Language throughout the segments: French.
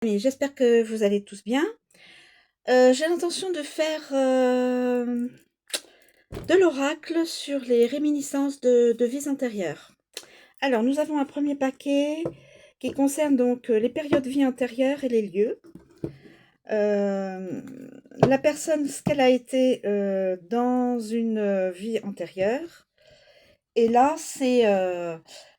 J'espère que vous allez tous bien. J'ai l'intention de faire de l'oracle sur les réminiscences de vies antérieures. Alors, nous avons un premier paquet qui concerne donc les périodes de vie antérieures et les lieux. La personne, ce qu'elle a été dans une vie antérieure. Et là, c'est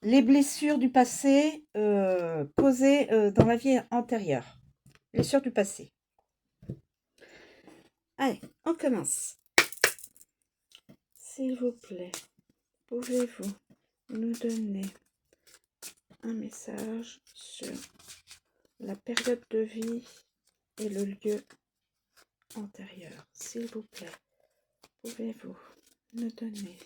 les blessures du passé causées dans la vie antérieure. Blessures du passé. Allez, on commence. S'il vous plaît, pouvez-vous nous donner un message sur la période de vie et le lieu antérieur? S'il vous plaît, pouvez-vous nous donner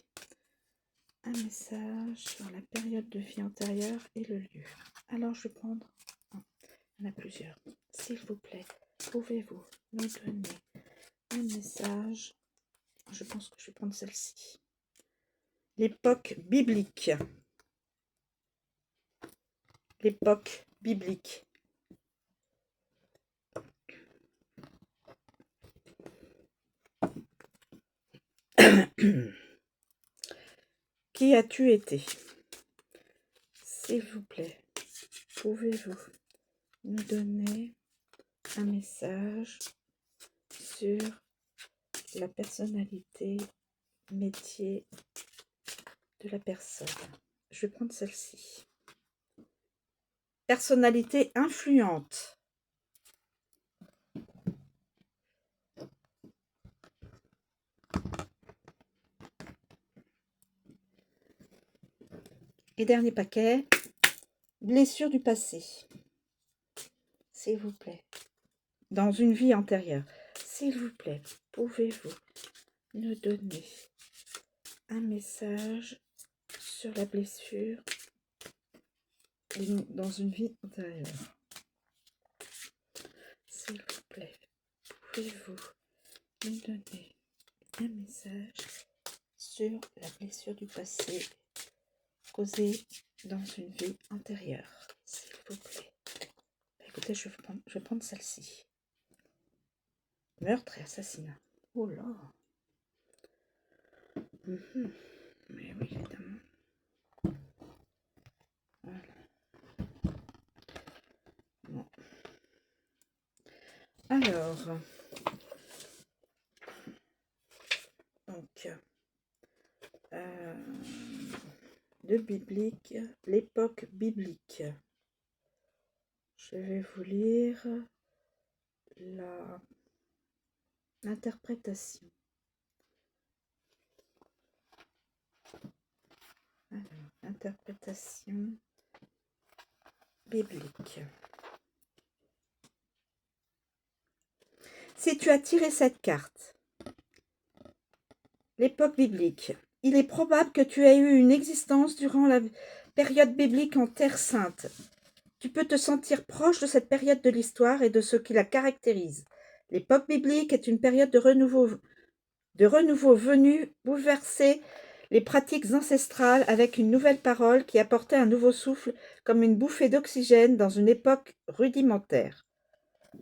un message sur la période de vie antérieure et le lieu? Alors, je vais prendre... il y en a plusieurs. S'il vous plaît, pouvez-vous nous donner un message? Je pense que je vais prendre celle-ci. L'époque biblique. L'époque biblique. Qui as-tu été? S'il vous plaît, pouvez-vous nous donner un message sur la personnalité, métier de la personne? Je vais prendre celle-ci. Personnalité influente. Et dernier paquet, blessure du passé. S'il vous plaît, dans une vie antérieure. S'il vous plaît, pouvez-vous nous donner un message sur la blessure dans une vie antérieure? S'il vous plaît, pouvez-vous nous donner un message sur la blessure du passé causée dans une vie antérieure? S'il vous plaît. Écoutez, je vais prendre celle-ci. Meurtre et assassinat. Oh là. Mais oui, évidemment. Voilà. Bon. Alors, donc, le biblique, l'époque biblique. Je vais vous lire l'interprétation. Alors, interprétation biblique. Si tu as tiré cette carte, l'époque biblique, il est probable que tu aies eu une existence durant la période biblique en Terre Sainte. Tu peux te sentir proche de cette période de l'histoire et de ce qui la caractérise. L'époque biblique est une période de renouveau venu bouleverser les pratiques ancestrales avec une nouvelle parole qui apportait un nouveau souffle comme une bouffée d'oxygène dans une époque rudimentaire.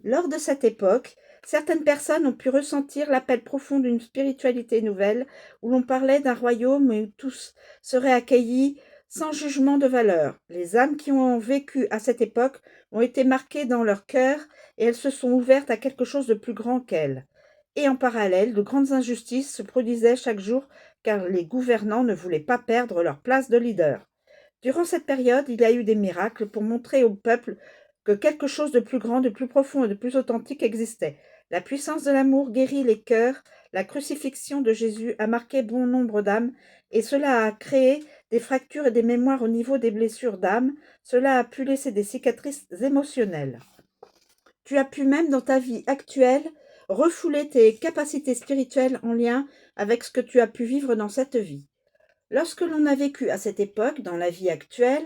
Lors de cette époque, certaines personnes ont pu ressentir l'appel profond d'une spiritualité nouvelle où l'on parlait d'un royaume où tous seraient accueillis sans jugement de valeur. Les âmes qui ont vécu à cette époque ont été marquées dans leur cœur et elles se sont ouvertes à quelque chose de plus grand qu'elles. Et en parallèle, de grandes injustices se produisaient chaque jour car les gouvernants ne voulaient pas perdre leur place de leader. Durant cette période, il y a eu des miracles pour montrer au peuple que quelque chose de plus grand, de plus profond et de plus authentique existait. La puissance de l'amour guérit les cœurs, la crucifixion de Jésus a marqué bon nombre d'âmes, et cela a créé des fractures et des mémoires au niveau des blessures d'âme, cela a pu laisser des cicatrices émotionnelles. Tu as pu même dans ta vie actuelle refouler tes capacités spirituelles en lien avec ce que tu as pu vivre dans cette vie. Lorsque l'on a vécu à cette époque, dans la vie actuelle,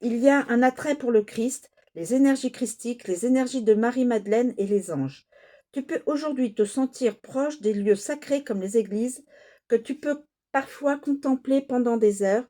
il y a un attrait pour le Christ, les énergies christiques, les énergies de Marie-Madeleine et les anges. Tu peux aujourd'hui te sentir proche des lieux sacrés comme les églises, que tu peux parfois contempler pendant des heures.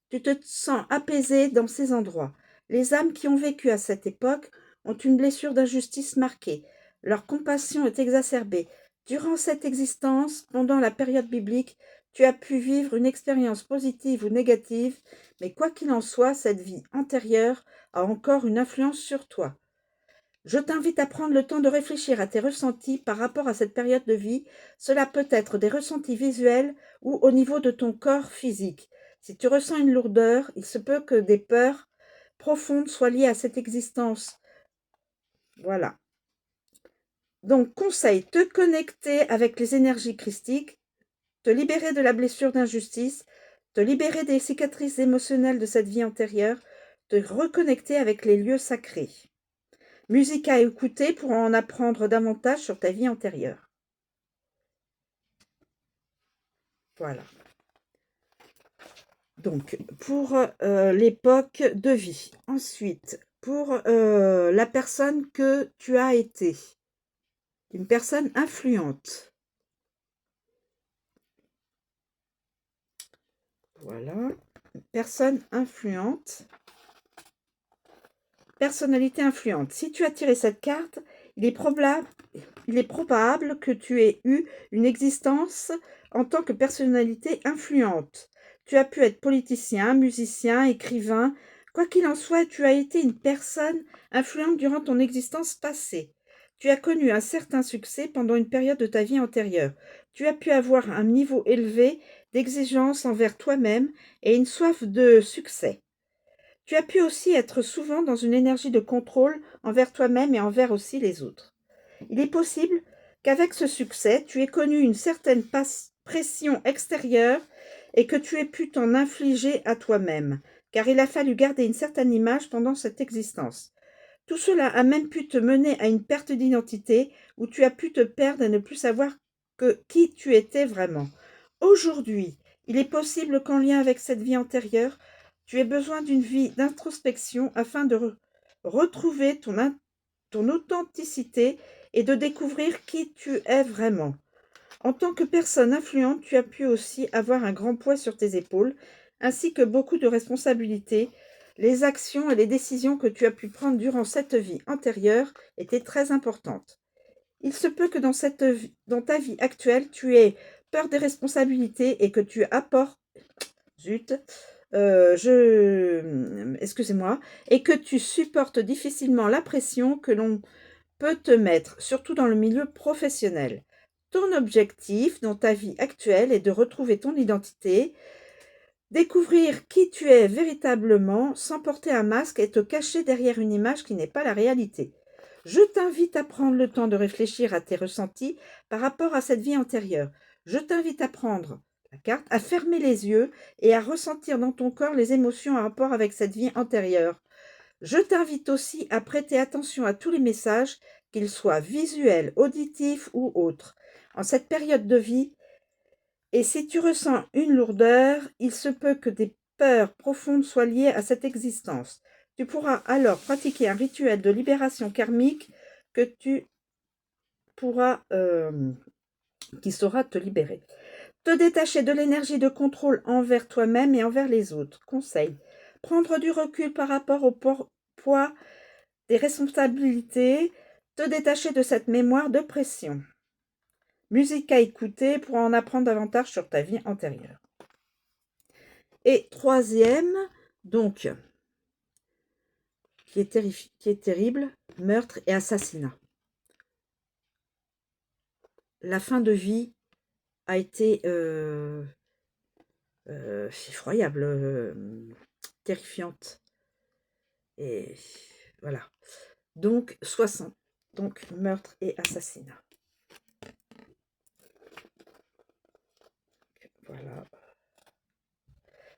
Tu te sens apaisé dans ces endroits. Les âmes qui ont vécu à cette époque ont une blessure d'injustice marquée. Leur compassion est exacerbée. Durant cette existence, pendant la période biblique, tu as pu vivre une expérience positive ou négative, mais quoi qu'il en soit, cette vie antérieure a encore une influence sur toi. Je t'invite à prendre le temps de réfléchir à tes ressentis par rapport à cette période de vie. Cela peut être des ressentis visuels ou au niveau de ton corps physique. Si tu ressens une lourdeur, il se peut que des peurs profondes soient liées à cette existence. Voilà. Donc, conseil, te connecter avec les énergies christiques, te libérer de la blessure d'injustice, te libérer des cicatrices émotionnelles de cette vie antérieure, te reconnecter avec les lieux sacrés. Musique à écouter pour en apprendre davantage sur ta vie antérieure. Voilà. Donc, pour l'époque de vie. Ensuite, pour la personne que tu as été. Une personne influente. Voilà. Une personne influente. Personnalité influente. Si tu as tiré cette carte, il est probable que tu aies eu une existence en tant que personnalité influente. Tu as pu être politicien, musicien, écrivain. Quoi qu'il en soit, tu as été une personne influente durant ton existence passée. Tu as connu un certain succès pendant une période de ta vie antérieure. Tu as pu avoir un niveau élevé d'exigence envers toi-même et une soif de succès. Tu as pu aussi être souvent dans une énergie de contrôle envers toi-même et envers aussi les autres. Il est possible qu'avec ce succès, tu aies connu une certaine pression extérieure et que tu aies pu t'en infliger à toi-même, car il a fallu garder une certaine image pendant cette existence. Tout cela a même pu te mener à une perte d'identité où tu as pu te perdre et ne plus savoir qui tu étais vraiment. Aujourd'hui, il est possible qu'en lien avec cette vie antérieure, tu aies besoin d'une vie d'introspection afin de retrouver ton authenticité et de découvrir qui tu es vraiment. En tant que personne influente, tu as pu aussi avoir un grand poids sur tes épaules, ainsi que beaucoup de responsabilités. Les actions et les décisions que tu as pu prendre durant cette vie antérieure étaient très importantes. Il se peut que dans ta vie actuelle, tu aies peur des responsabilités et que tu apportes... Zut, excusez-moi, et que tu supportes difficilement la pression que l'on peut te mettre, surtout dans le milieu professionnel. Ton objectif dans ta vie actuelle est de retrouver ton identité, découvrir qui tu es véritablement sans porter un masque et te cacher derrière une image qui n'est pas la réalité. Je t'invite à prendre le temps de réfléchir à tes ressentis par rapport à cette vie antérieure. Je t'invite à prendre la carte, à fermer les yeux et à ressentir dans ton corps les émotions en rapport avec cette vie antérieure. Je t'invite aussi à prêter attention à tous les messages, qu'ils soient visuels, auditifs ou autres, en cette période de vie. Et si tu ressens une lourdeur, il se peut que des peurs profondes soient liées à cette existence. Tu pourras alors pratiquer un rituel de libération karmique que tu pourras, qui saura te libérer. Te détacher de l'énergie de contrôle envers toi-même et envers les autres. Conseil. Prendre du recul par rapport au poids des responsabilités, te détacher de cette mémoire de pression. Musique à écouter pour en apprendre davantage sur ta vie antérieure. Et troisième, donc, qui est terrible, meurtre et assassinat. La fin de vie a été effroyable, terrifiante. Et voilà. Donc, 60. Donc, meurtre et assassinat. Voilà.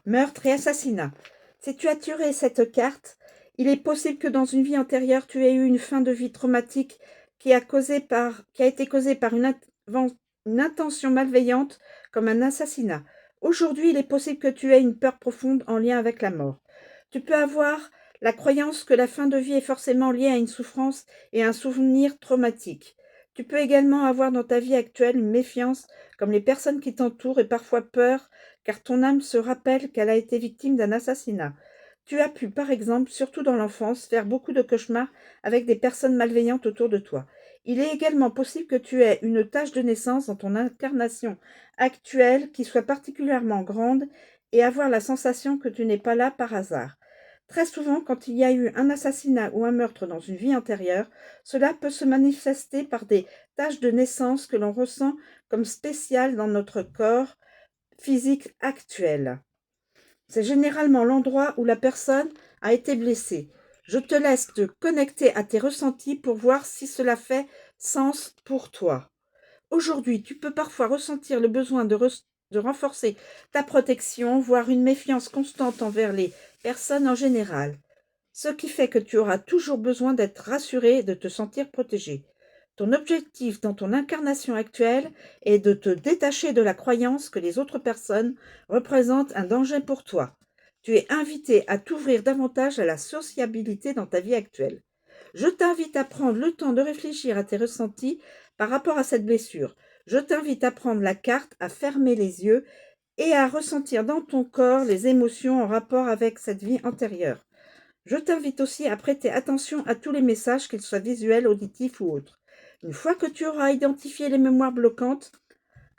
Meurtre et assassinat. Si tu as tiré cette carte, il est possible que dans une vie antérieure, tu aies eu une fin de vie traumatique qui a été causée par une intention malveillante comme un assassinat. Aujourd'hui, il est possible que tu aies une peur profonde en lien avec la mort. Tu peux avoir la croyance que la fin de vie est forcément liée à une souffrance et un souvenir traumatique. Tu peux également avoir dans ta vie actuelle une méfiance comme les personnes qui t'entourent et parfois peur car ton âme se rappelle qu'elle a été victime d'un assassinat. Tu as pu, par exemple, surtout dans l'enfance, faire beaucoup de cauchemars avec des personnes malveillantes autour de toi. Il est également possible que tu aies une tache de naissance dans ton incarnation actuelle qui soit particulièrement grande et avoir la sensation que tu n'es pas là par hasard. Très souvent, quand il y a eu un assassinat ou un meurtre dans une vie antérieure, cela peut se manifester par des taches de naissance que l'on ressent comme spéciales dans notre corps physique actuel. C'est généralement l'endroit où la personne a été blessée. Je te laisse te connecter à tes ressentis pour voir si cela fait sens pour toi. Aujourd'hui, tu peux parfois ressentir le besoin de renforcer ta protection, voire une méfiance constante envers les personnes en général, ce qui fait que tu auras toujours besoin d'être rassuré et de te sentir protégé. Ton objectif dans ton incarnation actuelle est de te détacher de la croyance que les autres personnes représentent un danger pour toi. Tu es invité à t'ouvrir davantage à la sociabilité dans ta vie actuelle. Je t'invite à prendre le temps de réfléchir à tes ressentis par rapport à cette blessure. Je t'invite à prendre la carte, à fermer les yeux et à ressentir dans ton corps les émotions en rapport avec cette vie antérieure. Je t'invite aussi à prêter attention à tous les messages, qu'ils soient visuels, auditifs ou autres. Une fois que tu auras identifié les mémoires bloquantes,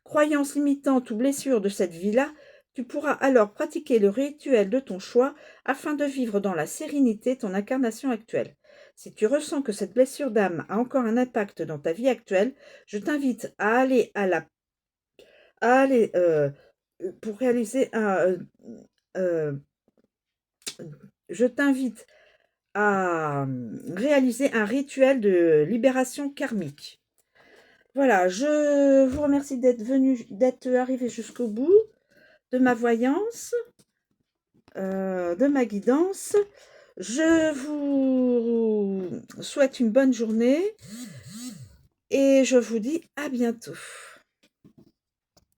croyances limitantes ou blessures de cette vie-là, tu pourras alors pratiquer le rituel de ton choix afin de vivre dans la sérénité ton incarnation actuelle. Si tu ressens que cette blessure d'âme a encore un impact dans ta vie actuelle, je t'invite à aller pour réaliser euh, je t'invite à réaliser un rituel de libération karmique. Voilà, je vous remercie d'être arrivé jusqu'au bout de ma voyance, de ma guidance. Je vous souhaite une bonne journée et je vous dis à bientôt.